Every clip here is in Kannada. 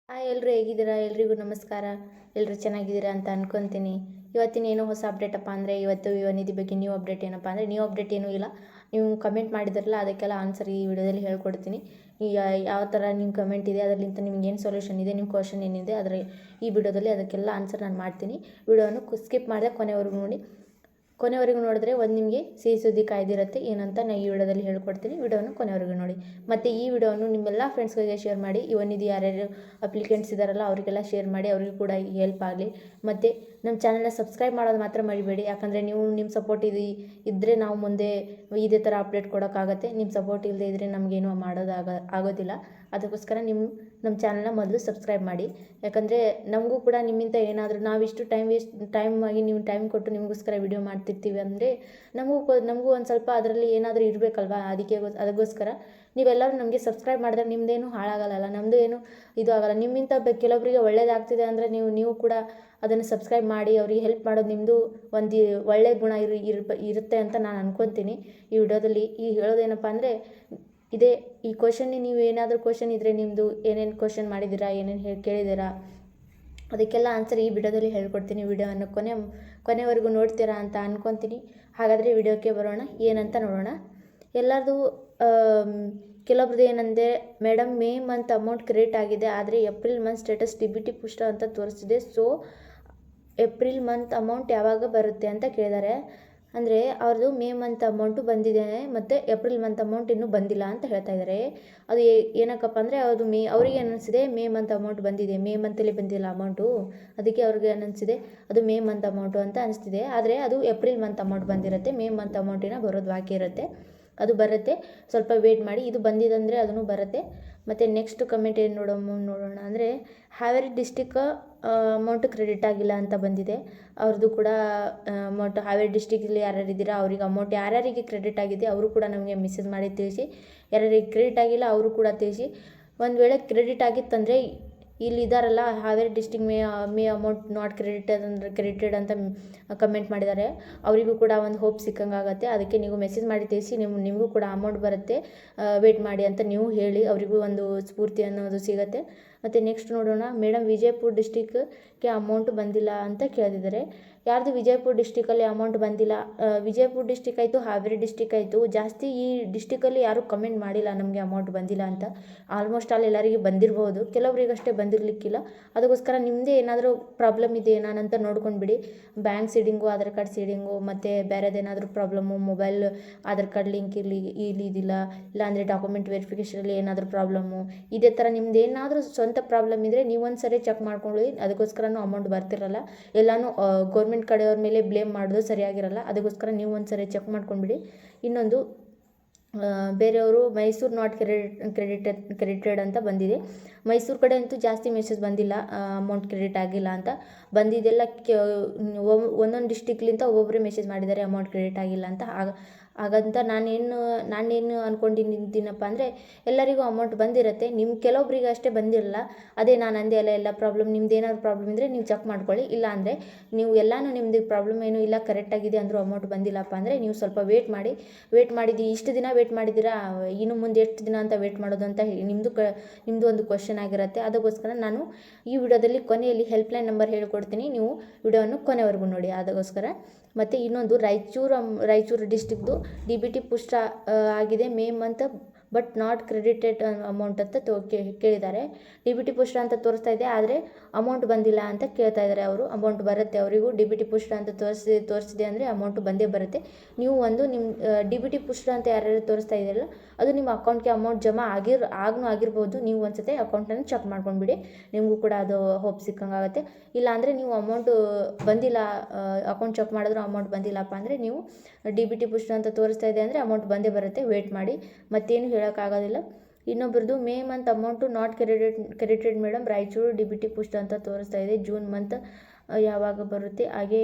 ಎಲ್ಲರೂ ಹೇಗಿದ್ದೀರಾ? ಎಲ್ರಿಗೂ ನಮಸ್ಕಾರ. ಎಲ್ಲರೂ ಚೆನ್ನಾಗಿದ್ದೀರಾ ಅಂತ ಅನ್ಕೊತೀನಿ. ಇವತ್ತಿನ ಏನೋ ಹೊಸ ಅಪ್ಡೇಟಪ್ಪ ಅಂದರೆ ಇವತ್ತು ಯುವನಿಧಿ ಬಗ್ಗೆ ನ್ಯೂ ಅಪ್ಡೇಟ್ ಏನಪ್ಪ ಅಂದರೆ ನ್ಯೂ ಅಪ್ಡೇಟ್ ಏನೂ ಇಲ್ಲ. ನೀವು ಕಮೆಂಟ್ ಮಾಡಿದ್ರಲ್ಲ ಅದಕ್ಕೆಲ್ಲ ಆನ್ಸರ್ ಈ ವಿಡಿಯೋದಲ್ಲಿ ಹೇಳ್ಕೊಡ್ತೀನಿ. ಈಗ ಯಾವ ಥರ ನಿಮ್ಮ ಕಮೆಂಟ್ ಇದೆ ಅದರಲ್ಲಿಂತ ನಿಮ್ಗೆ ಏನು ಸೊಲ್ಯೂಷನ್ ಇದೆ, ನಿಮ್ಮ ಕ್ವಶನ್ ಏನಿದೆ ಅದರ ಈ ವಿಡಿಯೋದಲ್ಲಿ ಅದಕ್ಕೆಲ್ಲ ಆನ್ಸರ್ ನಾನು ಮಾಡ್ತೀನಿ. ವಿಡಿಯೋವನ್ನು ಸ್ಕಿಪ್ ಮಾಡಿದೆ ಕೊನೆವರೆಗೂ ನೋಡಿ. ಕೊನೆವರೆಗೂ ನೋಡಿದ್ರೆ ಒಂದು ನಿಮಗೆ ಸಿಹಿ ಸುದ್ದಿ ಕಾಯ್ದಿರುತ್ತೆ ಏನಂತ ನಾನು ಈ ವಿಡಿಯೋದಲ್ಲಿ ಹೇಳ್ಕೊಡ್ತೀನಿ. ವಿಡಿಯೋವನ್ನು ಕೊನೆವರೆಗೂ ನೋಡಿ. ಮತ್ತು ಈ ವಿಡಿಯೋವನ್ನು ನಿಮ್ಮೆಲ್ಲ ಫ್ರೆಂಡ್ಸ್ಗಳಿಗೆ ಶೇರ್ ಮಾಡಿ. ಯುವನಿಧಿ ಯಾರ್ಯಾರು ಅಪ್ಲಿಕೆಂಟ್ಸ್ ಇದ್ದಾರಲ್ಲ ಅವರಿಗೆಲ್ಲ ಶೇರ್ ಮಾಡಿ, ಅವರಿಗೂ ಕೂಡ ಹೆಲ್ಪ್ ಆಗಲಿ. ಮತ್ತು ನಮ್ಮ ಚಾನಲ್ನ ಸಬ್ಸ್ಕ್ರೈಬ್ ಮಾಡೋದು ಮಾತ್ರ ಮರಿಬೇಡಿ. ಯಾಕಂದರೆ ನಿಮ್ಮ ಸಪೋರ್ಟ್ ಇದ್ದರೆ ನಾವು ಮುಂದೆ ಇದೇ ಥರ ಅಪ್ಡೇಟ್ ಕೊಡೋಕ್ಕಾಗತ್ತೆ. ನಿಮ್ಮ ಸಪೋರ್ಟ್ ಇಲ್ಲದೆ ಇದ್ದರೆ ನಮಗೇನು ಆಗೋದಿಲ್ಲ. ಅದಕ್ಕೋಸ್ಕರ ನಮ್ಮ ಚಾನಲ್ನ ಮೊದಲು ಸಬ್ಸ್ಕ್ರೈಬ್ ಮಾಡಿ. ಯಾಕಂದರೆ ನಮಗೂ ಕೂಡ ನಿಮ್ಮಿಂದ ಏನಾದರೂ ನಾವಿಷ್ಟು ಟೈಮ್ ಆಗಿ ನೀವು ಟೈಮ್ ಕೊಟ್ಟು ನಿಮಗೋಸ್ಕರ ವಿಡಿಯೋ ಮಾಡ್ತಿರ್ತೀವಿ ಅಂದರೆ ನಮಗೂ ಒಂದು ಸ್ವಲ್ಪ ಅದರಲ್ಲಿ ಏನಾದರೂ ಇರಬೇಕಲ್ವಾ. ಅದಕ್ಕೋಸ್ಕರ ನೀವೆಲ್ಲರೂ ನಮಗೆ ಸಬ್ಸ್ಕ್ರೈಬ್ ಮಾಡಿದ್ರೆ ನಿಮ್ಮದೇನು ಹಾಳಾಗಲ್ಲ, ನಮ್ಮದು ಏನು ಇದು ಆಗಲ್ಲ. ನಿಮ್ಮಿಂದ ಕೆಲವೊಬ್ಬರಿಗೆ ಒಳ್ಳೇದಾಗ್ತಿದೆ ಅಂದರೆ ನೀವು ಕೂಡ ಅದನ್ನು ಸಬ್ಸ್ಕ್ರೈಬ್ ಮಾಡಿ ಅವರಿಗೆ ಹೆಲ್ಪ್ ಮಾಡೋದು ನಿಮ್ಮದು ಒಂದು ಒಳ್ಳೆಯ ಗುಣ ಇರುತ್ತೆ ಅಂತ ನಾನು ಅನ್ಕೊತೀನಿ. ಈ ವಿಡಿಯೋದಲ್ಲಿ ಹೇಳೋದೇನಪ್ಪ ಅಂದರೆ ಇದೇ ಈ ಕ್ವಶನ್ನಿ ನೀವು ಏನಾದರೂ ಕ್ವಶನ್ ಇದ್ದರೆ ನಿಮ್ಮದು ಏನೇನು ಕ್ವಶನ್ ಮಾಡಿದ್ದೀರಾ, ಏನೇನು ಕೇಳಿದ್ದೀರಾ ಅದಕ್ಕೆಲ್ಲ ಆನ್ಸರ್ ಈ ವಿಡಿಯೋದಲ್ಲಿ ಹೇಳ್ಕೊಡ್ತೀನಿ. ವಿಡಿಯೋವನ್ನು ಕೊನೆವರೆಗೂ ನೋಡ್ತೀರಾ ಅಂತ ಅನ್ಕೊತೀನಿ. ಹಾಗಾದರೆ ವಿಡಿಯೋಕ್ಕೆ ಬರೋಣ, ಏನಂತ ನೋಡೋಣ. ಎಲ್ಲರದು ಕೆಲವೊಬ್ರದ್ದು ಏನಂದರೆ madam May month amount credit ಆಗಿದೆ, ಆದರೆ ಏಪ್ರಿಲ್ ಮಂತ್ ಸ್ಟೇಟಸ್ ಡಿ.ಬಿ.ಟಿ ಪುಷ್ಟ ಅಂತ ತೋರಿಸ್ತಿದೆ. ಸೊ ಏಪ್ರಿಲ್ ಮಂತ್ ಅಮೌಂಟ್ ಯಾವಾಗ ಬರುತ್ತೆ ಅಂತ ಕೇಳಿದ್ದಾರೆ. ಅಂದರೆ ಅವ್ರದ್ದು ಮೇ ಮಂತ್ ಅಮೌಂಟು ಬಂದಿದೆ ಮತ್ತು ಏಪ್ರಿಲ್ ಮಂತ್ ಅಮೌಂಟ್ ಇನ್ನೂ ಬಂದಿಲ್ಲ ಅಂತ ಹೇಳ್ತಾ ಇದ್ದಾರೆ. ಅದು ಏನಕ್ಕಪ್ಪ ಅಂದರೆ ಅವ್ರಿಗೆ ಅನಿಸಿದೆ ಮೇ ಮಂತ್ ಅಮೌಂಟ್ ಬಂದಿದೆ, ಮೇ ಮಂತಲ್ಲಿ ಬಂದಿಲ್ಲ ಅಮೌಂಟು, ಅದಕ್ಕೆ ಅವ್ರಿಗೆ ಅನಿಸಿದೆ ಅದು ಮೇ ಮಂತ್ ಅಮೌಂಟು ಅಂತ ಅನಿಸ್ತಿದೆ. ಆದರೆ ಅದು ಏಪ್ರಿಲ್ ಮಂತ್ ಅಮೌಂಟ್ ಬಂದಿರುತ್ತೆ, ಮೇ ಮಂತ್ ಅಮೌಂಟಿನ ಬರೋದು ಬಾಕಿ ಇರುತ್ತೆ. ಅದು ಬರುತ್ತೆ, ಸ್ವಲ್ಪ ವೇಟ್ ಮಾಡಿ. ಇದು ಬಂದಿದೆ ಅದನ್ನು ಬರುತ್ತೆ. ಮತ್ತು ನೆಕ್ಸ್ಟ್ ಕಮೆಂಟ್ ಏನು ನೋಡೋಣ ಅಂದರೆ ಹಾವೇರಿ ಡಿಸ್ಟಿಕ್ ಅಮೌಂಟು ಕ್ರೆಡಿಟ್ ಆಗಿಲ್ಲ ಅಂತ ಬಂದಿದೆ. ಅವ್ರದ್ದು ಕೂಡ ಅಮೌಂಟ್ ಹಾವೇರಿ ಡಿಸ್ಟಿಕಲ್ಲಿ ಯಾರ್ಯಾರಿದ್ದೀರಾ ಅವ್ರಿಗೆ ಅಮೌಂಟ್ ಯಾರ್ಯಾರಿಗೆ ಕ್ರೆಡಿಟ್ ಆಗಿದೆ ಅವರು ಕೂಡ ನಮಗೆ ಮೆಸೇಜ್ ಮಾಡಿ ತಿಳಿಸಿ. ಯಾರ್ಯಾರಿಗೆ ಕ್ರೆಡಿಟ್ ಆಗಿಲ್ಲ ಅವರು ಕೂಡ ತಿಳಿಸಿ. ಒಂದು ವೇಳೆ ಕ್ರೆಡಿಟ್ ಆಗಿತ್ತಂದರೆ ಇಲ್ಲಿ ಇದ್ದಾರಲ್ಲ Haveri district May amount not credited ಅಂತ ಕಮೆಂಟ್ ಮಾಡಿದ್ದಾರೆ. ಅವರಿಗೂ ಕೂಡ ಒಂದು ಹೋಪ್ ಸಿಕ್ಕಂಗಾಗತ್ತೆ. ಅದಕ್ಕೆ ನೀವು ಮೆಸೇಜ್ ಮಾಡಿ ತಿಳಿಸಿ ನಿಮಗೂ ಕೂಡ ಅಮೌಂಟ್ ಬರುತ್ತೆ, ವೇಟ್ ಮಾಡಿ ಅಂತ ನೀವು ಹೇಳಿ ಅವರಿಗೂ ಒಂದು ಸ್ಫೂರ್ತಿ ಅನ್ನೋದು ಸಿಗುತ್ತೆ. ಮತ್ತು ನೆಕ್ಸ್ಟ್ ನೋಡೋಣ. ಮೇಡಮ್ ವಿಜಯಪುರ ಡಿಸ್ಟಿಕ್ಗೆ ಅಮೌಂಟ್ ಬಂದಿಲ್ಲ ಅಂತ ಕೇಳಿದ್ದಾರೆ. ಯಾರ್ದು ವಿಜಯಪುರ ಡಿಸ್ಟಿಕಲ್ಲಿ ಅಮೌಂಟ್ ಬಂದಿಲ್ಲ, ವಿಜಯಪುರ ಡಿಸ್ಟಿಕ್ ಆಯಿತು, ಹಾವೇರಿ ಡಿಸ್ಟಿಕ್ ಆಯಿತು, ಜಾಸ್ತಿ ಈ ಡಿಸ್ಟಿಕಲ್ಲಿ ಯಾರೂ ಕಮೆಂಟ್ ಮಾಡಿಲ್ಲ ನಮಗೆ ಅಮೌಂಟ್ ಬಂದಿಲ್ಲ ಅಂತ. ಆಲ್ಮೋಸ್ಟ್ ಆಲ್ ಎಲ್ಲರಿಗೆ ಬಂದಿರ್ಬೋದು, ಕೆಲವರಿಗಷ್ಟೇ ಬಂದಿರಲಿಕ್ಕಿಲ್ಲ. ಅದಕ್ಕೋಸ್ಕರ ನಿಮ್ಮದೇ ಏನಾದರೂ ಪ್ರಾಬ್ಲಮ್ ಇದೆ ನಾನಂತ ನೋಡ್ಕೊಂಡ್ಬಿಡಿ. Bank seeding, Aadhaar card seeding, ಮತ್ತು ಬೇರೆದೇನಾದರೂ problem, mobile Aadhaar card link ಇದಿಲ್ಲ, ಇಲ್ಲಾಂದರೆ ಡಾಕ್ಯುಮೆಂಟ್ ವೆರಿಫಿಕೇಷನಲ್ಲಿ ಏನಾದರೂ ಪ್ರಾಬ್ಲಮ್ಮು, ಇದೇ ಥರ ನಿಮ್ದು ಏನಾದರೂ ಸ್ವಂತ ಪ್ರಾಬ್ಲಮ್ ಇದ್ದರೆ ನೀವೊಂದು ಸರಿ ಚೆಕ್ ಮಾಡ್ಕೊಳ್ಳಿ. ಅದಕ್ಕೋಸ್ಕರನೂ ಅಮೌಂಟ್ ಬರ್ತಿರಲ್ಲ. ಎಲ್ಲನೂ ಗೌರ್ಮೆಂಟ್ ಕಡೆಯವ್ರ ಮೇಲೆ ಬ್ಲೇಮ್ ಮಾಡೋದು ಸರಿಯಾಗಿರಲ್ಲ. ಅದಕ್ಕೋಸ್ಕರ ನೀವು ಒಂದು ಸರಿ ಚೆಕ್ ಮಾಡ್ಕೊಂಡ್ಬಿಡಿ. ಇನ್ನೊಂದು ಬೇರೆಯವರು ಮೈಸೂರು ನಾಟ್ ಕ್ರೆಡಿಟೆಡ್ ಅಂತ ಬಂದಿದೆ. ಮೈಸೂರು ಕಡೆ ಅಂತೂ ಜಾಸ್ತಿ ಮೆಸೇಜ್ ಬಂದಿಲ್ಲ ಅಮೌಂಟ್ ಕ್ರೆಡಿಟ್ ಆಗಿಲ್ಲ ಅಂತ. ಬಂದಿದ್ದೆಲ್ಲ ಒಂದೊಂದು ಡಿಸ್ಟಿಕ್ಲಿಂದ ಒಬ್ಬೊಬ್ಬರೇ ಮೆಸೇಜ್ ಮಾಡಿದ್ದಾರೆ ಅಮೌಂಟ್ ಕ್ರೆಡಿಟ್ ಆಗಿಲ್ಲ ಅಂತ. ಹಾಗಂತ ನಾನೇನು ಅಂದ್ಕೊಂಡಿದ್ದೀನಪ್ಪ ಅಂದರೆ ಎಲ್ಲರಿಗೂ ಅಮೌಂಟ್ ಬಂದಿರುತ್ತೆ, ಕೆಲವೊಬ್ರಿಗೆ ಅಷ್ಟೇ ಬಂದಿರಲ್ಲ. ಅದೇ ನಾನು ಅಂದೆ ಅಲ್ಲ, ಎಲ್ಲ ಪ್ರಾಬ್ಲಮ್ ನಿಮ್ದು ಏನಾದ್ರು ಪ್ರಾಬ್ಲಮ್ ಇದ್ದರೆ ನೀವು ಚೆಕ್ ಮಾಡ್ಕೊಳ್ಳಿ. ಇಲ್ಲ ಅಂದರೆ ನೀವು ಎಲ್ಲನೂ ನಿಮ್ಮದು ಪ್ರಾಬ್ಲಮ್ ಏನೂ ಇಲ್ಲ ಕರೆಕ್ಟಾಗಿದೆ ಅಂದರೂ ಅಮೌಂಟ್ ಬಂದಿಲ್ಲಪ್ಪ ಅಂದರೆ ನೀವು ಸ್ವಲ್ಪ ವೇಟ್ ಮಾಡಿದ್ದು ಇಷ್ಟು ದಿನ ವೇಟ್ ಮಾಡಿದ್ದೀರಾ, ಇನ್ನು ಮುಂದೆ ಎಷ್ಟು ದಿನ ಅಂತ ವೇಟ್ ಮಾಡೋದು ಅಂತ ನಿಮ್ಮದು ಒಂದು ಕ್ವಶನ್ ಆಗಿರುತ್ತೆ. ಅದಕ್ಕೋಸ್ಕರ ನಾನು ಈ ವಿಡಿಯೋದಲ್ಲಿ ಕೊನೆಯಲ್ಲಿ ಹೆಲ್ಪ್ಲೈನ್ ನಂಬರ್ ಹೇಳ್ಕೊಡ್ತೀನಿ, ನೀವು ವಿಡಿಯೋವನ್ನು ಕೊನೆವರೆಗೂ ನೋಡಿ. ಅದಕ್ಕೋಸ್ಕರ ಮತ್ತು ಇನ್ನೊಂದು ರಾಯಚೂರು ಡಿಸ್ಟಿಕ್ದು ಡಿ.ಬಿ.ಟಿ ಪುಷ್ಟ ಆಗಿದೆ May month but not credited amount ಅಂತ ಕೇಳಿದ್ದಾರೆ. ಡಿ.ಬಿ.ಟಿ ಪುಷ್ಟ ಅಂತ ತೋರಿಸ್ತಾ ಇದೆ, ಆದರೆ ಅಮೌಂಟ್ ಬಂದಿಲ್ಲ ಅಂತ ಕೇಳ್ತಾ ಇದ್ದಾರೆ ಅವರು. ಅಮೌಂಟ್ ಬರುತ್ತೆ ಅವರಿಗೂ. ಡಿ.ಬಿ.ಟಿ ಪುಷ್ಟ ಅಂತ ತೋರಿಸಿದೆ ಅಂದರೆ ಅಮೌಂಟು ಬಂದೇ ಬರುತ್ತೆ. ನೀವು ನಿಮ್ಮ ಡಿ.ಬಿ.ಟಿ ಪುಷ್ಟ ಅಂತ ಯಾರ್ಯಾರು ತೋರಿಸ್ತಾ ಇದೆಯಲ್ಲ ಅದು ನಿಮ್ಮ ಅಕೌಂಟ್ಗೆ ಅಮೌಂಟ್ ಜಮಾ ಆಗಿರ್ಬೋದು. ನೀವು ಒಂದ್ಸತಿ ಅಕೌಂಟನ್ನು ಚೆಕ್ ಮಾಡ್ಕೊಂಡ್ಬಿಡಿ, ನಿಮಗೂ ಕೂಡ ಅದು ಹೋಪ್ ಸಿಕ್ಕಂಗಾಗುತ್ತೆ. ಇಲ್ಲಾಂದರೆ ನೀವು ಅಮೌಂಟು ಬಂದಿಲ್ಲ, ಅಕೌಂಟ್ ಚೆಕ್ ಮಾಡಿದ್ರು ಅಮೌಂಟ್ ಬಂದಿಲ್ಲಪ್ಪ ಅಂದರೆ ನೀವು ಡಿ.ಬಿ.ಟಿ ಪುಷ್ಟ ಅಂತ ತೋರಿಸ್ತಾ ಇದೆ ಅಂದರೆ ಅಮೌಂಟ್ ಬಂದೇ ಬರುತ್ತೆ, ವೇಟ್ ಮಾಡಿ. ಮತ್ತೇನು ಹೇಳೋಕ್ಕಾಗೋದಿಲ್ಲ. ಇನ್ನೊಬ್ರದ್ದು May month amount not credited madam Raichur DBT ಪುಷ್ಟ ಅಂತ ತೋರಿಸ್ತಾ ಇದೆ, ಜೂನ್ ಮಂತ್ ಯಾವಾಗ ಬರುತ್ತೆ ಹಾಗೆ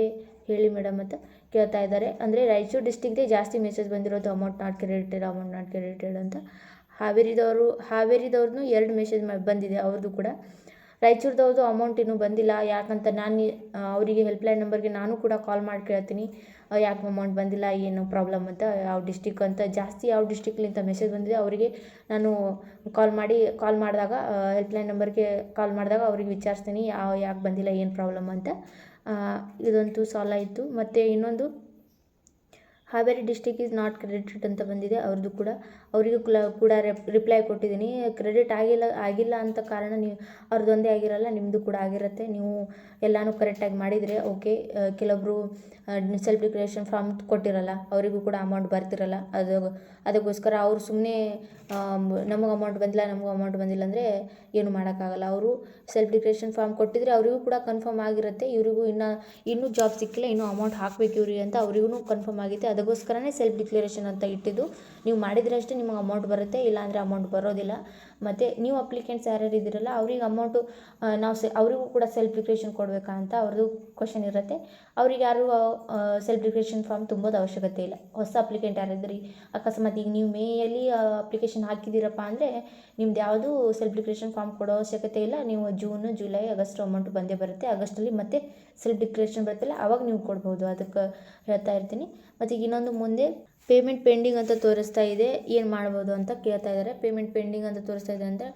ಹೇಳಿ ಮೇಡಮ್ ಅಂತ ಕೇಳ್ತಾ ಇದ್ದಾರೆ. ಅಂದರೆ ರಾಯಚೂರು ಡಿಸ್ಟಿಕ್ದೇ ಜಾಸ್ತಿ ಮೆಸೇಜ್ ಬಂದಿರೋದು ಅಮೌಂಟ್ ನಾಟ್ ಕ್ರೆಡಿಟೆಡ್ ಅಂತ. ಹಾವೇರಿದವ್ರನ್ನೂ 2 ಮೆಸೇಜ್ ಬಂದಿದೆ ಅವ್ರದ್ದು ಕೂಡ. ರಾಯಚೂರ್ದವ್ರದ್ದು ಅಮೌಂಟ್ ಇನ್ನೂ ಬಂದಿಲ್ಲ. ಯಾಕಂತ ನಾನು ಅವರಿಗೆ ಹೆಲ್ಪ್ಲೈನ್ ನಂಬರ್ಗೆ ನಾನು ಕೂಡ ಕಾಲ್ ಮಾಡಿ ಕೇಳ್ತೀನಿ ಯಾಕೆ ಅಮೌಂಟ್ ಬಂದಿಲ್ಲ, ಏನು ಪ್ರಾಬ್ಲಮ್ ಅಂತ, ಯಾವ ಡಿಸ್ಟಿಕ್ ಅಂತ, ಜಾಸ್ತಿ ಯಾವ ಡಿಸ್ಟಿಕ್ಲಿಂದ ಮೆಸೇಜ್ ಬಂದಿದೆ ಅವರಿಗೆ ನಾನು ಕಾಲ್ ಮಾಡಿದಾಗ ಹೆಲ್ಪ್ಲೈನ್ ನಂಬರ್ಗೆ ಕಾಲ್ ಮಾಡಿದಾಗ ಅವ್ರಿಗೆ ವಿಚಾರಿಸ್ತೀನಿ ಯಾಕೆ ಬಂದಿಲ್ಲ, ಏನು ಪ್ರಾಬ್ಲಮ್ ಅಂತ. ಇದಂತೂ ಸಾಲ್ವ್ ಆಯಿತು. ಮತ್ತು ಇನ್ನೊಂದು Haveri district is not credited ಅಂತ ಬಂದಿದೆ, ಅವ್ರದ್ದು ಕೂಡ ಅವರಿಗೂ ಕೂಡ ರಿಪ್ಲೈ ಕೊಟ್ಟಿದ್ದೀನಿ. ಕ್ರೆಡಿಟ್ ಆಗಿಲ್ಲ ಅಂತ ಕಾರಣ ನೀವು ಅವ್ರದ್ದು ಒಂದೇ ಆಗಿರಲ್ಲ, ನಿಮ್ಮದು ಕೂಡ ಆಗಿರುತ್ತೆ. ನೀವು ಎಲ್ಲನೂ ಕರೆಕ್ಟಾಗಿ ಮಾಡಿದರೆ ಓಕೆ. ಕೆಲವೊಬ್ಬರು ಸೆಲ್ಫ್ ಡಿಕ್ಲರೇಷನ್ ಫಾರ್ಮ್ ಕೊಟ್ಟಿರಲ್ಲ, ಅವರಿಗೂ ಕೂಡ ಅಮೌಂಟ್ ಬರ್ತಿರಲ್ಲ. ಅದಕ್ಕೋಸ್ಕರ ಅವರು ಸುಮ್ಮನೆ ನಮಗೆ ಅಮೌಂಟ್ ಬಂದಿಲ್ಲ ಅಂದರೆ ಏನು ಮಾಡೋಕ್ಕಾಗಲ್ಲ. ಅವರು ಸೆಲ್ಫ್ ಡಿಕ್ಲರೇಷನ್ ಫಾರ್ಮ್ ಕೊಟ್ಟಿದ್ರೆ ಅವರಿಗೂ ಕೂಡ ಕನ್ಫರ್ಮ್ ಆಗಿರುತ್ತೆ, ಇವರಿಗೂ ಇನ್ನೂ ಜಾಬ್ ಸಿಕ್ಕಿಲ್ಲ, ಇನ್ನೂ ಅಮೌಂಟ್ ಹಾಕಬೇಕು ಇವ್ರಿಗೆ ಅಂತ ಅವರಿಗೂ ಕನ್ಫರ್ಮ್ ಆಗಿದೆ. ಅದಕ್ಕೋಸ್ಕರನೇ ಸೆಲ್ಫ್ ಡಿಕ್ಲರೇಷನ್ ಅಂತ ಇಟ್ಟಿದ್ದು. ನೀವು ಮಾಡಿದರೆ ಅಷ್ಟೇ ನಿಮಗೆ ಅಮೌಂಟ್ ಬರುತ್ತೆ, ಇಲ್ಲಾಂದರೆ ಅಮೌಂಟ್ ಬರೋದಿಲ್ಲ. ಮತ್ತು ನೀವು ಅಪ್ಲಿಕೆಂಟ್ಸ್ ಯಾರ್ಯಾರು ಇದ್ದೀರಲ್ಲ ಅವ್ರಿಗೆ ಅಮೌಂಟು ಅವರಿಗೂ ಕೂಡ ಸೆಲ್ಫ್ ಡಿಕ್ಲರೇಷನ್ ಕೊಡಬೇಕಾ ಅಂತ ಅವ್ರದ್ದು ಕ್ವಶನ್ ಇರುತ್ತೆ. ಅವ್ರಿಗೆ ಯಾರು ಸೆಲ್ಫ್ ಡಿಕ್ಲರೇಷನ್ ಫಾರ್ಮ್ ತುಂಬೋದು ಅವಶ್ಯಕತೆ ಇಲ್ಲ. ಹೊಸ ಅಪ್ಲಿಕೆಂಟ್ ಯಾರಿದ್ರಿ, ಅಕಸ್ಮಾತ್ ಈಗ ನೀವು ಮೇಯಲ್ಲಿ ಅಪ್ಲಿಕೇಶನ್ ಹಾಕಿದ್ದೀರಪ್ಪ ಅಂದರೆ ನಿಮ್ದು ಯಾವುದು ಸೆಲ್ಫ್ ಡಿಕ್ಲರೇಷನ್ ಫಾರ್ಮ್ ಕೊಡೋ ಅವಶ್ಯಕತೆ ಇಲ್ಲ. ನೀವು ಜೂನ್, ಜುಲೈ, ಆಗಸ್ಟ್ ಅಮೌಂಟ್ ಬಂದೇ ಬರುತ್ತೆ. ಆಗಸ್ಟಲ್ಲಿ ಮತ್ತೆ ಸೆಲ್ಫ್ ಡಿಕ್ಲರೇಷನ್ ಬರುತ್ತಲ್ಲ ಆವಾಗ ನೀವು ಕೊಡ್ಬೋದು. ಅದಕ್ಕೆ ಹೇಳ್ತಾ ಇರ್ತೀನಿ. ಮತ್ತು ಈಗ ಇನ್ನೊಂದು, ಮುಂದೆ ಪೇಮೆಂಟ್ ಪೆಂಡಿಂಗ್ ಅಂತ ತೋರಿಸ್ತಾ ಇದೆ, ಏನು ಮಾಡ್ಬೋದು ಅಂತ ಕೇಳ್ತಾ ಇದ್ದಾರೆ. ಪೇಮೆಂಟ್ ಪೆಂಡಿಂಗ್ ಅಂತ ತೋರಿಸ್ತಾ ಇದೆ ಅಂದರೆ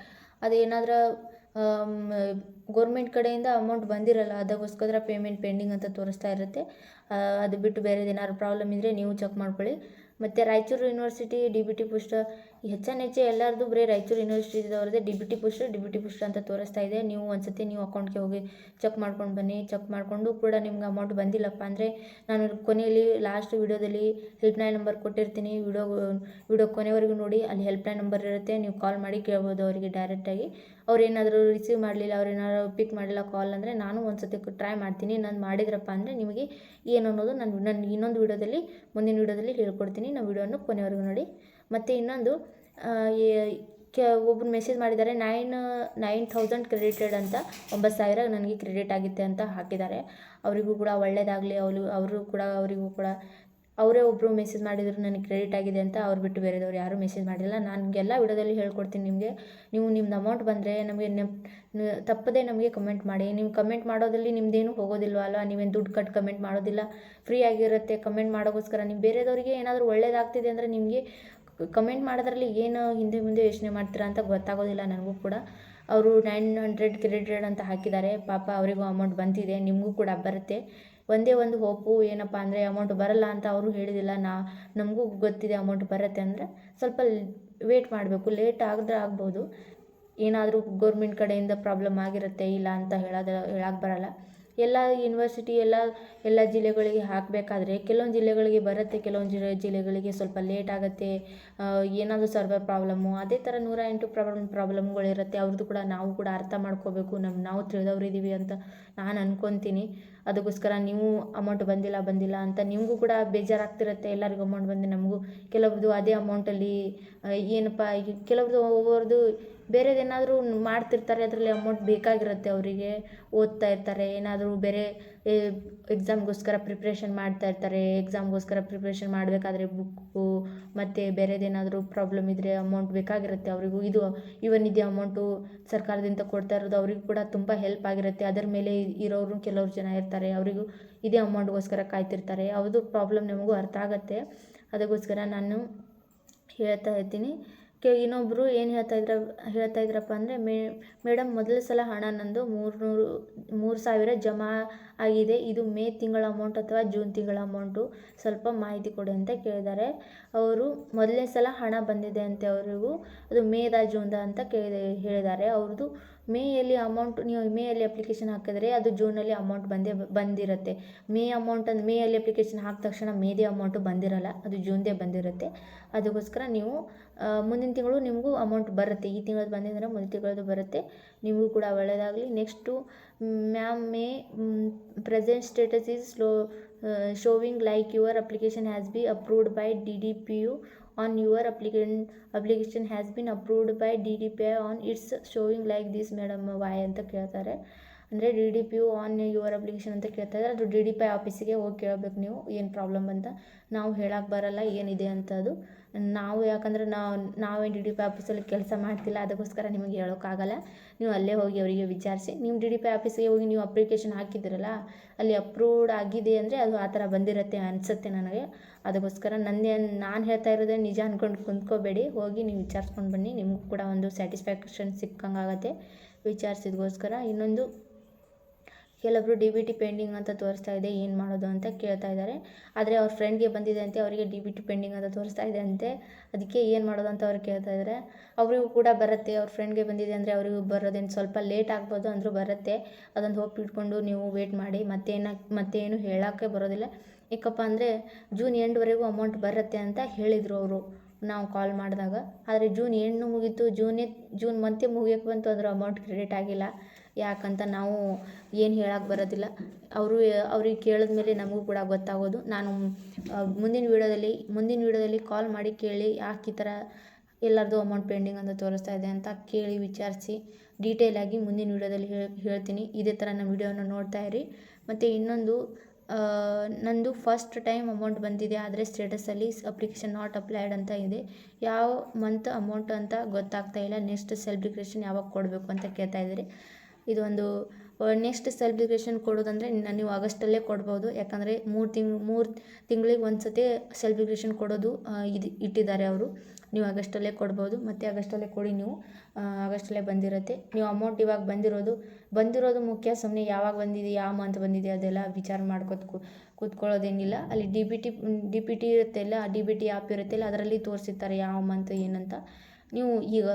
ಅದೇನಾದರೂ ಗೌರ್ಮೆಂಟ್ ಕಡೆಯಿಂದ ಅಮೌಂಟ್ ಬಂದಿರಲ್ಲ, ಅದಕ್ಕೋಸ್ಕರ ಪೇಮೆಂಟ್ ಪೆಂಡಿಂಗ್ ಅಂತ ತೋರಿಸ್ತಾ ಇರುತ್ತೆ. ಅದು ಬಿಟ್ಟು ಬೇರೆದೇನಾದ್ರು ಪ್ರಾಬ್ಲಮ್ ಇದ್ದರೆ ನೀವು ಚೆಕ್ ಮಾಡ್ಕೊಳ್ಳಿ. ಮತ್ತು ರಾಯಚೂರು ಯೂನಿವರ್ಸಿಟಿ DBT ಪೋಸ್ಟ್ ಹೆಚ್ಚು ಎಲ್ಲರದು ಬರೀ ರಾಯಚೂರು ಯೂನಿವರ್ಸಿಟಿದವ್ರದ್ದೇ DBT ಪೋಸ್ಟ್ ಅಂತ ತೋರಿಸ್ತಾ ಇದೆ. ನೀವು ಒಂದ್ಸತಿ ನೀವು ಅಕೌಂಟ್ಗೆ ಹೋಗಿ ಚೆಕ್ ಮಾಡ್ಕೊಂಡು ಬನ್ನಿ. ಚೆಕ್ ಮಾಡಿಕೊಂಡು ಕೂಡ ನಿಮ್ಗೆ ಅಮೌಂಟ್ ಬಂದಿಲ್ಲಪ್ಪ ಅಂದರೆ ನಾನು ಕೊನೆಯಲ್ಲಿ ಲಾಸ್ಟ್ ವೀಡಿಯೋದಲ್ಲಿ ಹೆಲ್ಪ್ಲೈನ್ ನಂಬರ್ ಕೊಟ್ಟಿರ್ತೀನಿ. ವಿಡಿಯೋ ಕೊನೆವರೆಗೂ ನೋಡಿ, ಅಲ್ಲಿ ಹೆಲ್ಪ್ಲೈನ್ ನಂಬರ್ ಇರುತ್ತೆ, ನೀವು ಕಾಲ್ ಮಾಡಿ ಕೇಳ್ಬೋದು ಅವರಿಗೆ ಡೈರೆಕ್ಟಾಗಿ. ಅವ್ರೇನಾದರೂ ರಿಸೀವ್ ಮಾಡಲಿಲ್ಲ, ಅವ್ರೇನಾದ್ರು ಪಿಕ್ ಮಾಡಲಿಲ್ಲ ಕಾಲ್ ಅಂದರೆ ನಾನು ಒಂದು ಸತಿ ಟ್ರೈ ಮಾಡ್ತೀನಿ. ನಾನು ಮಾಡಿದ್ರಪ್ಪ ಅಂದರೆ ನಿಮಗೆ ಏನು ಅನ್ನೋದು ನಾನು ಇನ್ನೊಂದು ವೀಡಿಯೋದಲ್ಲಿ, ಮುಂದಿನ ವೀಡಿಯೋದಲ್ಲಿ ಹೇಳ್ಕೊಡ್ತೀನಿ. ನಾವು ವೀಡಿಯೋನ ಕೊನೆವರೆಗೂ ನೋಡಿ. ಮತ್ತು ಇನ್ನೊಂದು, ಒಬ್ಬರು ಮೆಸೇಜ್ ಮಾಡಿದ್ದಾರೆ 9,000 ಕ್ರೆಡಿಟೆಡ್ ಅಂತ, 9,000 ನನಗೆ ಕ್ರೆಡಿಟ್ ಆಗುತ್ತೆ ಅಂತ ಹಾಕಿದ್ದಾರೆ. ಅವರಿಗೂ ಕೂಡ ಒಳ್ಳೆಯದಾಗಲಿ. ಅವರಿಗೂ ಕೂಡ ಅವರೇ ಒಬ್ಬರು ಮೆಸೇಜ್ ಮಾಡಿದರು ನನಗೆ ಕ್ರೆಡಿಟ್ ಆಗಿದೆ ಅಂತ. ಅವ್ರು ಬಿಟ್ಟು ಬೇರೆದವ್ರು ಯಾರೂ ಮೆಸೇಜ್ ಮಾಡಿಲ್ಲ. ನನಗೆಲ್ಲ ವಿಡಿಯೋದಲ್ಲಿ ಹೇಳ್ಕೊಡ್ತೀನಿ ನಿಮಗೆ. ನೀವು ನಿಮ್ದು ಅಮೌಂಟ್ ಬಂದರೆ ನಮಗೆ ತಪ್ಪದೇ ನಮಗೆ ಕಮೆಂಟ್ ಮಾಡಿ. ನೀವು ಕಮೆಂಟ್ ಮಾಡೋದ್ರಲ್ಲಿ ನಿಮ್ಮದೇನು ಹೋಗೋದಿಲ್ವಲ್ಲ, ನೀವೇನು ದುಡ್ಡು ಕಟ್ಟು ಕಮೆಂಟ್ ಮಾಡೋದಿಲ್ಲ, ಫ್ರೀ ಆಗಿರುತ್ತೆ ಕಮೆಂಟ್ ಮಾಡೋಕ್ಕೋಸ್ಕರ. ನೀವು ಬೇರೆದವರಿಗೆ ಏನಾದರೂ ಒಳ್ಳೇದಾಗ್ತಿದೆ ಅಂದರೆ ನಿಮಗೆ ಕಮೆಂಟ್ ಮಾಡೋದ್ರಲ್ಲಿ ಏನು ಹಿಂದೆ ಮುಂದೆ ಯೋಚನೆ ಮಾಡ್ತೀರಾ ಅಂತ ಗೊತ್ತಾಗೋದಿಲ್ಲ ನನಗೂ ಕೂಡ. ಅವರು 900 ಕ್ರೆಡಿಟೆಡ್ ಅಂತ ಹಾಕಿದ್ದಾರೆ. ಪಾಪ ಅವರಿಗೂ ಅಮೌಂಟ್ ಬಂದಿದೆ, ನಿಮಗೂ ಕೂಡ ಬರುತ್ತೆ. ಒಂದೇ ಒಂದು ಹೋಪು ಏನಪ್ಪ ಅಂದರೆ ಅಮೌಂಟ್ ಬರಲ್ಲ ಅಂತ ಅವರು ಹೇಳಿದಿಲ್ಲ. ನಮಗೂ ಗೊತ್ತಿದೆ ಅಮೌಂಟ್ ಬರುತ್ತೆ ಅಂದರೆ ಸ್ವಲ್ಪ ವೇಟ್ ಮಾಡಬೇಕು. ಲೇಟ್ ಆಗಿದ್ರೆ ಆಗ್ಬೋದು, ಏನಾದರೂ ಗೌರ್ಮೆಂಟ್ ಕಡೆಯಿಂದ ಪ್ರಾಬ್ಲಮ್ ಆಗಿರುತ್ತೆ, ಇಲ್ಲ ಅಂತ ಹೇಳಕ್ಕೆ ಬರಲ್ಲ. ಎಲ್ಲ ಯೂನಿವರ್ಸಿಟಿ ಎಲ್ಲ ಜಿಲ್ಲೆಗಳಿಗೆ ಹಾಕಬೇಕಾದ್ರೆ ಕೆಲವೊಂದು ಜಿಲ್ಲೆಗಳಿಗೆ ಬರುತ್ತೆ, ಕೆಲವೊಂದು ಜಿಲ್ಲೆಗಳಿಗೆ ಸ್ವಲ್ಪ ಲೇಟ್ ಆಗುತ್ತೆ. ಏನಾದರೂ ಸರ್ವರ್ ಪ್ರಾಬ್ಲಮ್ಮು, ಅದೇ ಥರ 108 ಪ್ರಾಬ್ಲಮ್ಗಳಿರುತ್ತೆ. ಅವ್ರದ್ದು ಕೂಡ ನಾವು ಕೂಡ ಅರ್ಥ ಮಾಡ್ಕೋಬೇಕು. ನಾವು ತಿಳಿದವ್ರು ಇದ್ದೀವಿ ಅಂತ ನಾನು ಅನ್ಕೊತೀನಿ. ಅದಕ್ಕೋಸ್ಕರ ನೀವು ಅಮೌಂಟ್ ಬಂದಿಲ್ಲ ಅಂತ ನಿಮಗೂ ಕೂಡ ಬೇಜಾರಾಗ್ತಿರುತ್ತೆ. ಎಲ್ಲರಿಗೂ ಅಮೌಂಟ್ ಬಂದು ನಮಗೂ ಕೆಲವ್ರದ್ದು ಅದೇ ಅಮೌಂಟಲ್ಲಿ ಏನಪ್ಪ, ಕೆಲವ್ರದ್ದು ಒಬ್ಬರದು ಬೇರೆದೇನಾದರೂ ಮಾಡ್ತಿರ್ತಾರೆ, ಅದರಲ್ಲಿ ಅಮೌಂಟ್ ಬೇಕಾಗಿರುತ್ತೆ ಅವರಿಗೆ. ಓದ್ತಾ ಇರ್ತಾರೆ, ಏನಾದರೂ ಬೇರೆ ಎಕ್ಸಾಮ್ಗೋಸ್ಕರ ಪ್ರಿಪ್ರೇಷನ್ ಮಾಡ್ತಾ ಇರ್ತಾರೆ. ಎಕ್ಸಾಮ್ಗೋಸ್ಕರ ಪ್ರಿಪ್ರೇಷನ್ ಮಾಡಬೇಕಾದ್ರೆ ಬುಕ್ಕು ಮತ್ತು ಬೇರೆದೇನಾದರೂ ಪ್ರಾಬ್ಲಮ್ ಇದ್ದರೆ ಅಮೌಂಟ್ ಬೇಕಾಗಿರುತ್ತೆ ಅವರಿಗೂ. ನಿಧಿ ಅಮೌಂಟು ಸರ್ಕಾರದಿಂದ ಕೊಡ್ತಾ ಇರೋದು ಅವರಿಗೂ ಕೂಡ ತುಂಬ ಹೆಲ್ಪ್ ಆಗಿರುತ್ತೆ. ಅದರ ಮೇಲೆ ಇರೋರು ಕೆಲವ್ರು ಜನ ಇರ್ತಾರೆ, ಅವರಿಗೂ ಇದೇ ಅಮೌಂಟ್ಗೋಸ್ಕರ ಕಾಯ್ತಿರ್ತಾರೆ. ಅವ್ರದ್ದು ಪ್ರಾಬ್ಲಮ್ ನಮಗೂ ಅರ್ಥ ಆಗುತ್ತೆ. ಅದಕ್ಕೋಸ್ಕರ ನಾನು ಹೇಳ್ತಾ ಇರ್ತೀನಿ. ಇನ್ನೊಬ್ಬರು ಏನು ಹೇಳ್ತಾ ಇದ್ರಪ್ಪ ಅಂದರೆ, ಮೇಡಮ್ ಮೊದಲ ಸಲ ಹಣ ನಂದು 3,000 ಜಮಾ ಆಗಿದೆ. ಇದು ಮೇ ತಿಂಗಳ ಅಮೌಂಟ್ ಅಥವಾ ಜೂನ್ ತಿಂಗಳ ಅಮೌಂಟು, ಸ್ವಲ್ಪ ಮಾಹಿತಿ ಕೊಡಿ ಅಂತ ಕೇಳಿದ್ದಾರೆ. ಅವರು ಮೊದಲನೇ ಸಲ ಹಣ ಬಂದಿದೆ ಅಂತೆ ಅವರಿಗೂ. ಅದು ಮೇದ ಜೂನ್ದ ಅಂತ ಹೇಳಿದ್ದಾರೆ. ಅವ್ರದ್ದು ಮೇಯಲ್ಲಿ ಅಮೌಂಟ್, ನೀವು ಮೇಯಲ್ಲಿ ಅಪ್ಲಿಕೇಶನ್ ಹಾಕಿದ್ರೆ ಅದು ಜೂನಲ್ಲಿ ಅಮೌಂಟ್ ಬಂದಿರುತ್ತೆ. ಮೇಯಲ್ಲಿ ಅಪ್ಲಿಕೇಶನ್ ಹಾಕಿದ ತಕ್ಷಣ ಮೇದೇ ಅಮೌಂಟು ಬಂದಿರಲ್ಲ, ಅದು ಜೂನ್ದೇ ಬಂದಿರುತ್ತೆ. ಅದಕ್ಕೋಸ್ಕರ ನೀವು ಮುಂದಿನ ತಿಂಗಳು ನಿಮಗೂ ಅಮೌಂಟ್ ಬರುತ್ತೆ. ಈ ತಿಂಗಳದ್ದು ಬಂದಿದ್ರೆ ಮುಂದಿನ ತಿಂಗಳದ್ದು ಬರುತ್ತೆ. ನಿಮಗೂ ಕೂಡ ಒಳ್ಳೆಯದಾಗಲಿ. Next, ma'am May present status is showing like your application has been approved by DDPU on your application has been approved by DDPI on it's showing like this madam, why ಅಂತ ಕೇಳ್ತಾರೆ. ಅಂದರೆ DDPU ಆನ್ ಯುವರ್ ಅಪ್ಲಿಕೇಶನ್ ಅಂತ ಕೇಳ್ತಾ ಇದ್ದಾರೆ. ಅದು DDPI ಆಫೀಸಿಗೆ ಹೋಗಿ ಕೇಳಬೇಕು ನೀವು ಏನು ಪ್ರಾಬ್ಲಮ್ ಅಂತ. ನಾವು ಹೇಳಕ್ಕೆ ಬರಲ್ಲ ಏನಿದೆ ಅಂತ. ಅದು ನಾವು ಯಾಕಂದರೆ ನಾವೇನು DDPI ಆಫೀಸಲ್ಲಿ ಕೆಲಸ ಮಾಡ್ತಿಲ್ಲ, ಅದಕ್ಕೋಸ್ಕರ ನಿಮಗೆ ಹೇಳೋಕ್ಕಾಗಲ್ಲ. ನೀವು ಅಲ್ಲೇ ಹೋಗಿ ಅವರಿಗೆ ವಿಚಾರಿಸಿ. ನೀವು DDPI ಆಫೀಸಿಗೆ ಹೋಗಿ ನೀವು ಅಪ್ಲಿಕೇಶನ್ ಹಾಕಿದ್ದೀರಲ್ಲ, ಅಲ್ಲಿ ಅಪ್ರೂವ್ಡ್ ಆಗಿದೆ ಅಂದರೆ ಅದು ಆ ಥರ ಬಂದಿರುತ್ತೆ ಅನಿಸುತ್ತೆ ನನಗೆ. ಅದಕ್ಕೋಸ್ಕರ ನಾನು ಹೇಳ್ತಾ ಇರೋದೇ ನಿಜ ಅಂದ್ಕೊಂಡು ಕುಂತ್ಕೋಬೇಡಿ. ಹೋಗಿ ನೀವು ವಿಚಾರಿಸ್ಕೊಂಡು ಬನ್ನಿ, ನಿಮಗೂ ಕೂಡ ಒಂದು ಸ್ಯಾಟಿಸ್ಫ್ಯಾಕ್ಷನ್ ಸಿಕ್ಕಂಗಾಗತ್ತೆ ವಿಚಾರಿಸಿದ್ಗೋಸ್ಕರ. ಇನ್ನೊಂದು, ಕೆಲವೊಬ್ಬರು DBT ಪೆಂಡಿಂಗ್ ಅಂತ ತೋರಿಸ್ತಾ ಇದೆ, ಏನು ಮಾಡೋದು ಅಂತ ಕೇಳ್ತಾ ಇದ್ದಾರೆ. ಆದರೆ ಅವ್ರ ಫ್ರೆಂಡ್ಗೆ ಬಂದಿದೆ ಅಂತೆ, ಅವರಿಗೆ DBT ಪೆಂಡಿಂಗ್ ಅಂತ ತೋರಿಸ್ತಾ ಇದೆ ಅಂತೆ. ಅದಕ್ಕೆ ಏನು ಮಾಡೋದು ಅಂತ ಅವ್ರು ಕೇಳ್ತಾ ಇದ್ದಾರೆ. ಅವರಿಗೂ ಕೂಡ ಬರುತ್ತೆ, ಅವ್ರ ಫ್ರೆಂಡ್ಗೆ ಬಂದಿದೆ ಅಂದರೆ ಅವರಿಗೂ ಬರೋದೇನು ಸ್ವಲ್ಪ ಲೇಟ್ ಆಗ್ಬೋದು, ಅಂದರೂ ಬರುತ್ತೆ. ಅದೊಂದು ಹೋಪ್ ಇಟ್ಕೊಂಡು ನೀವು ವೇಟ್ ಮಾಡಿ. ಮತ್ತೇನು ಹೇಳೋಕ್ಕೆ ಬರೋದಿಲ್ಲ. ಏಕಪ್ಪ ಅಂದರೆ ಜೂನ್ ಎಂಡ್ವರೆಗೂ ಅಮೌಂಟ್ ಬರುತ್ತೆ ಅಂತ ಹೇಳಿದರು ಅವರು ನಾವು ಕಾಲ್ ಮಾಡಿದಾಗ. ಆದರೆ ಜೂನ್ ಎಂಡ್ ಮುಗೀತು, ಜೂನ್ ಮಂತೇ ಮುಗಿಯೋಕ್ಕೆ ಬಂತು, ಅದರ ಅಮೌಂಟ್ ಕ್ರೆಡಿಟ್ ಆಗಿಲ್ಲ. ಯಾಕಂತ ನಾವು ಏನು ಹೇಳಕ್ಕೆ ಬರೋದಿಲ್ಲ. ಅವ್ರಿಗೆ ಕೇಳಿದ ಮೇಲೆ ನಮಗೂ ಕೂಡ ಗೊತ್ತಾಗೋದು. ನಾನು ಮುಂದಿನ ವೀಡಿಯೋದಲ್ಲಿ ಕಾಲ್ ಮಾಡಿ ಕೇಳಿ ಯಾಕೆ ಈ ಥರ ಎಲ್ಲರದು ಅಮೌಂಟ್ ಪೆಂಡಿಂಗ್ ಅಂತ ತೋರಿಸ್ತಾ ಇದೆ ಅಂತ ಕೇಳಿ ವಿಚಾರಿಸಿ ಡೀಟೇಲಾಗಿ ಮುಂದಿನ ವೀಡಿಯೋದಲ್ಲಿ ಹೇಳ್ತೀನಿ. ಇದೇ ಥರ ನಮ್ಮ ವೀಡಿಯೋನ ನೋಡ್ತಾ ಇರಿ. ಮತ್ತು ಇನ್ನೊಂದು, ನಂದು ಫಸ್ಟ್ ಟೈಮ್ ಅಮೌಂಟ್ ಬಂದಿದೆ, ಆದರೆ ಸ್ಟೇಟಸಲ್ಲಿ ಅಪ್ಲಿಕೇಶನ್ ನಾಟ್ ಅಪ್ಲೈಡ್ ಅಂತ ಇದೆ. ಯಾವ ಮಂತ್ ಅಮೌಂಟ್ ಅಂತ ಗೊತ್ತಾಗ್ತಾ ಇಲ್ಲ. ನೆಕ್ಸ್ಟ್ ಸೆಲ್ಫ್ ಡಿಕ್ಲರೇಷನ್ ಯಾವಾಗ ಕೊಡಬೇಕು ಅಂತ ಕೇಳ್ತಾ ಇದ್ದೀರಿ. ಇದೊಂದು ನೆಕ್ಸ್ಟ್ ಸೆಲ್ಫ್ ಡಿಕ್ಲರೇಷನ್ ಕೊಡೋದಂದರೆ ನೀವು ಆಗಸ್ಟಲ್ಲೇ ಕೊಡ್ಬೋದು. ಯಾಕಂದರೆ 3 ತಿಂಗಳಿಗೆ ಒಂದು ಸತಿ ಸೆಲ್ಫ್ ಡಿಕ್ಲರೇಷನ್ ಕೊಡೋದು ಇಟ್ಟಿದ್ದಾರೆ ಅವರು. ನೀವು ಆಗಸ್ಟಲ್ಲೇ ಕೊಡ್ಬೋದು. ಮತ್ತು ಆಗಸ್ಟಲ್ಲೇ ಕೊಡಿ, ನೀವು ಆಗಸ್ಟಲ್ಲೇ ಬಂದಿರುತ್ತೆ. ನೀವು ಅಮೌಂಟ್ ಇವಾಗ ಬಂದಿರೋದು ಮುಖ್ಯ. ಸುಮ್ಮನೆ ಯಾವಾಗ ಬಂದಿದೆ, ಯಾವ ಮಂತ್ ಬಂದಿದೆ ಅದೆಲ್ಲ ವಿಚಾರ ಕೂತ್ಕೊಳ್ಳೋದೇನಿಲ್ಲ. ಅಲ್ಲಿ DBT ಇರುತ್ತೆಲ್ಲ, DBT ಆ್ಯಪ್ ಇರುತ್ತೆಲ್ಲ, ಅದರಲ್ಲಿ ತೋರಿಸಿರ್ತಾರೆ ಯಾವ ಮಂತ್ ಏನಂತ. ನೀವು ಈಗ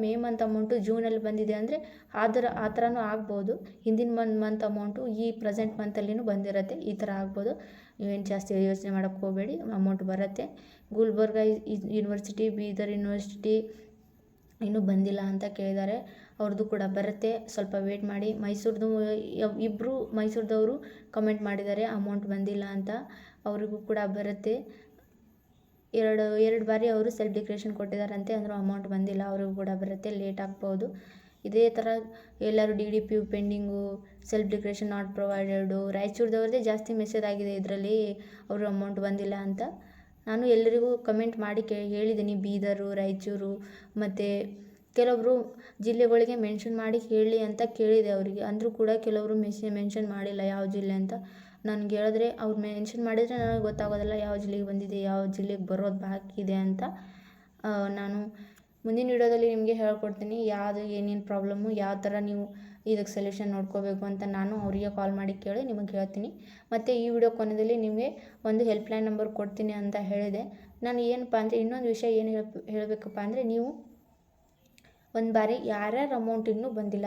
ಮೇ ಮಂತ್ ಅಮೌಂಟು ಜೂನಲ್ಲಿ ಬಂದಿದೆ ಅಂದರೆ ಆ ಥರನೂ ಆಗ್ಬೋದು. ಹಿಂದಿನ ಮಂತ್ ಅಮೌಂಟು ಈ ಪ್ರೆಸೆಂಟ್ ಮಂತಲ್ಲಿನೂ ಬಂದಿರುತ್ತೆ. ಈ ಥರ ಆಗ್ಬೋದು. ನೀವೇನು ಜಾಸ್ತಿ ಯೋಚನೆ ಮಾಡೋಕ್ಕೆ ಹೋಗಬೇಡಿ, ಅಮೌಂಟ್ ಬರುತ್ತೆ. ಗುಲ್ಬರ್ಗ ಯೂನಿವರ್ಸಿಟಿ, ಬೀದರ್ ಯೂನಿವರ್ಸಿಟಿ ಇನ್ನೂ ಬಂದಿಲ್ಲ ಅಂತ ಕೇಳಿದ್ದಾರೆ. ಅವ್ರದ್ದು ಕೂಡ ಬರುತ್ತೆ, ಸ್ವಲ್ಪ ವೇಟ್ ಮಾಡಿ. ಇಬ್ಬರು ಮೈಸೂರದವರು ಕಮೆಂಟ್ ಮಾಡಿದ್ದಾರೆ ಅಮೌಂಟ್ ಬಂದಿಲ್ಲ ಅಂತ. ಅವರಿಗೂ ಕೂಡ ಬರುತ್ತೆ. ಎರಡು ಬಾರಿ ಅವರು ಸೆಲ್ಫ್ ಡಿಕ್ಲರೇಷನ್ ಕೊಟ್ಟಿದ್ದಾರಂತೆ, ಅಂದರೂ ಅಮೌಂಟ್ ಬಂದಿಲ್ಲ. ಅವ್ರಿಗೂ ಕೂಡ ಬರುತ್ತೆ, ಲೇಟ್ ಆಗ್ಬೋದು. ಇದೇ ಥರ ಎಲ್ಲರೂ DDPU pending, self declaration not provided, ರಾಯಚೂರದವ್ರದ್ದೇ ಜಾಸ್ತಿ ಮೆಸೇಜ್ ಆಗಿದೆ ಇದರಲ್ಲಿ, ಅವರು ಅಮೌಂಟ್ ಬಂದಿಲ್ಲ ಅಂತ. ನಾನು ಎಲ್ಲರಿಗೂ ಕಮೆಂಟ್ ಮಾಡಿ ಹೇಳಿದ್ದೀನಿ, ಬೀದರು, ರಾಯಚೂರು ಮತ್ತು ಕೆಲವೊಬ್ಬರು ಜಿಲ್ಲೆಗಳಿಗೆ ಮೆನ್ಷನ್ ಮಾಡಿ ಹೇಳಿ ಅಂತ ಕೇಳಿದೆ ಅವರಿಗೆ. ಅಂದರೂ ಕೂಡ ಕೆಲವರು ಮೆನ್ಷನ್ ಮಾಡಿಲ್ಲ ಯಾವ ಜಿಲ್ಲೆ ಅಂತ. ನನಗೆ ಹೇಳಿದ್ರೆ ಅವ್ರು ಮೆನ್ಷನ್ ಮಾಡಿದರೆ ನನಗೆ ಗೊತ್ತಾಗೋದಿಲ್ಲ ಯಾವ ಜಿಲ್ಲೆಗೆ ಬಂದಿದೆ, ಯಾವ ಜಿಲ್ಲೆಗೆ ಬರೋದು ಬಾಕಿ ಇದೆ ಅಂತ. ನಾನು ಮುಂದಿನ ವೀಡಿಯೋದಲ್ಲಿ ನಿಮಗೆ ಹೇಳ್ಕೊಡ್ತೀನಿ ಯಾವುದು ಏನೇನು ಪ್ರಾಬ್ಲಮ್ಮು, ಯಾವ ಥರ ನೀವು ಇದಕ್ಕೆ ಸೊಲ್ಯೂಷನ್ ನೋಡ್ಕೋಬೇಕು ಅಂತ ನಾನು ಅವರಿಗೆ ಕಾಲ್ ಮಾಡಿ ಕೇಳಿ ನಿಮಗೆ ಹೇಳ್ತೀನಿ. ಮತ್ತು ಈ ವಿಡಿಯೋ ಕೊನೆಯಲ್ಲಿ ನಿಮಗೆ ಒಂದು ಹೆಲ್ಪ್ಲೈನ್ ನಂಬರ್ ಕೊಡ್ತೀನಿ ಅಂತ ಹೇಳಿದೆ. ನಾನು ಏನಪ್ಪ ಅಂದರೆ ಇನ್ನೊಂದು ವಿಷಯ ಏನು ಹೇಳಬೇಕಪ್ಪ ಅಂದರೆ, ನೀವು ಒಂದು ಬಾರಿ ಯಾರ್ಯಾರು ಅಮೌಂಟ್ ಇನ್ನೂ ಬಂದಿಲ್ಲ,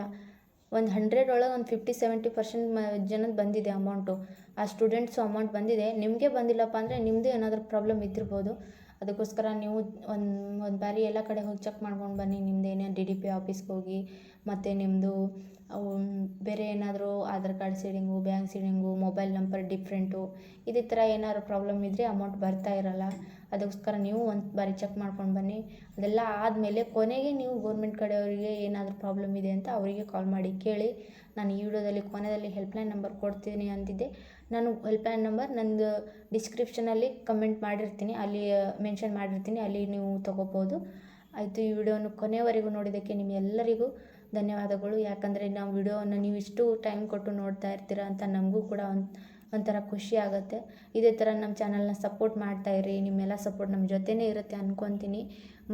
ಒಂದು 100 ಒಳಗೆ ಒಂದು 50-70% ಜನದ ಬಂದಿದೆ ಅಮೌಂಟು. ಆ ಸ್ಟೂಡೆಂಟ್ಸು ಅಮೌಂಟ್ ಬಂದಿದೆ, ನಿಮಗೆ ಬಂದಿಲ್ಲಪ್ಪ ಅಂದರೆ ನಿಮ್ಮದು ಏನಾದರೂ ಪ್ರಾಬ್ಲಮ್ ಇದ್ದಿರ್ಬೋದು. ಅದಕ್ಕೋಸ್ಕರ ನೀವು ಒಂದು ಬಾರಿ ಎಲ್ಲ ಕಡೆ ಹೋಗಿ ಚೆಕ್ ಮಾಡ್ಕೊಂಡು ಬನ್ನಿ. ನಿಮ್ಮದು ಏನೇನು DDPI ಆಫೀಸ್ಗೆ ಹೋಗಿ, ಮತ್ತು ನಿಮ್ಮದು ಬೇರೆ ಏನಾದರೂ Aadhaar card seeding, bank seeding, mobile number different, ಇದೇ ಥರ ಏನಾದ್ರು ಪ್ರಾಬ್ಲಮ್ ಇದ್ದರೆ ಅಮೌಂಟ್ ಬರ್ತಾ ಇರೋಲ್ಲ. ಅದಕ್ಕೋಸ್ಕರ ನೀವು ಒಂದು ಬಾರಿ ಚೆಕ್ ಮಾಡ್ಕೊಂಡು ಬನ್ನಿ. ಅದೆಲ್ಲ ಆದಮೇಲೆ ಕೊನೆಗೆ ನೀವು ಗೌರ್ಮೆಂಟ್ ಕಡೆಯವರಿಗೆ ಏನಾದರೂ ಪ್ರಾಬ್ಲಮ್ ಇದೆ ಅಂತ ಅವರಿಗೆ ಕಾಲ್ ಮಾಡಿ ಕೇಳಿ. ನಾನು ಈ ವಿಡಿಯೋದಲ್ಲಿ ಕೊನೆಯಲ್ಲಿ ಹೆಲ್ಪ್ಲೈನ್ ನಂಬರ್ ಕೊಡ್ತೀನಿ ಅಂತಿದ್ದೆ. ನಾನು ಹೆಲ್ಪ್ಲೈನ್ ನಂಬರ್ ನಂದು ಡಿಸ್ಕ್ರಿಪ್ಷನಲ್ಲಿ ಕಮೆಂಟ್ ಮಾಡಿರ್ತೀನಿ, ಅಲ್ಲಿ ಮೆನ್ಷನ್ ಮಾಡಿರ್ತೀನಿ, ಅಲ್ಲಿ ನೀವು ತೊಗೋಬೋದು. ಆಯಿತು, ಈ ವಿಡಿಯೋನ ಕೊನೆಯವರೆಗೂ ನೋಡಿದ್ದಕ್ಕೆ ನಿಮ್ಮೆಲ್ಲರಿಗೂ ಧನ್ಯವಾದಗಳು. ಯಾಕಂದರೆ ನಾವು ವಿಡಿಯೋವನ್ನು ನೀವು ಇಷ್ಟು ಟೈಮ್ ಕೊಟ್ಟು ನೋಡ್ತಾ ಇರ್ತೀರ ಅಂತ ನಮಗೂ ಕೂಡ ಒಂಥರ ಖುಷಿ ಆಗುತ್ತೆ. ಇದೇ ಥರ ನಮ್ಮ ಚಾನಲ್ನ ಸಪೋರ್ಟ್ ಮಾಡ್ತಾಯಿರಿ. ನಿಮ್ಮೆಲ್ಲ ಸಪೋರ್ಟ್ ನಮ್ಮ ಜೊತೆನೇ ಇರುತ್ತೆ ಅಂದ್ಕೊತೀನಿ.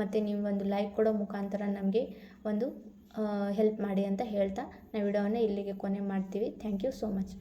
ಮತ್ತು ನೀವು ಒಂದು ಲೈಕ್ ಕೊಡೋ ಮುಖಾಂತರ ನಮಗೆ ಒಂದು ಹೆಲ್ಪ್ ಮಾಡಿ ಅಂತ ಹೇಳ್ತಾ ನಾವು ವಿಡಿಯೋವನ್ನು ಇಲ್ಲಿಗೆ ಕೊನೆ ಮಾಡ್ತೀವಿ. Thank you so much.